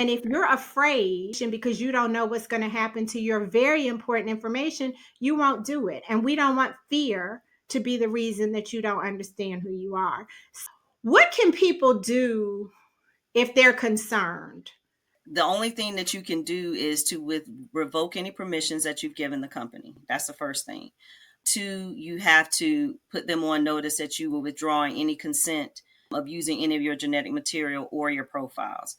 And if you're afraid because you don't know what's going to happen to your very important information, you won't do it. And we don't want fear to be the reason that you don't understand who you are. What can people do if they're concerned? The only thing that you can do is to revoke any permissions that you've given the company. That's the first thing. Two, you have to put them on notice that you will withdrawing any consent of using any of your genetic material or your profiles.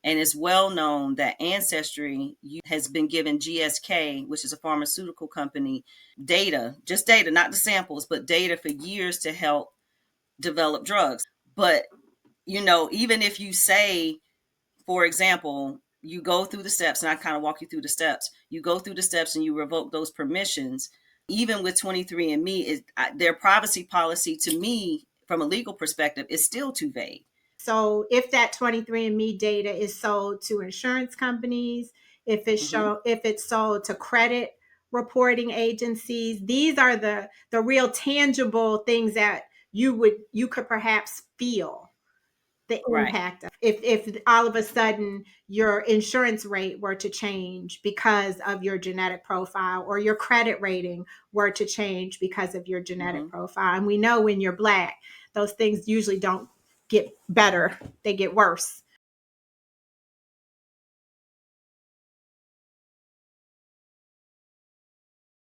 And it's well known that Ancestry has been given GSK, which is a pharmaceutical company, data, just data, not the samples, but data for years to help develop drugs. But, even if you say, for example, you go through the steps, and I kind of walk you through the steps, you go through the steps and you revoke those permissions, even with 23andMe, their privacy policy to me, from a legal perspective, is still too vague. So if that 23andMe data is sold to insurance companies, if it's sold to credit reporting agencies, these are the real tangible things that you could perhaps feel the impact of. If all of a sudden your insurance rate were to change because of your genetic profile, or your credit rating were to change because of your genetic profile. And we know when you're Black, those things usually don't get better, they get worse.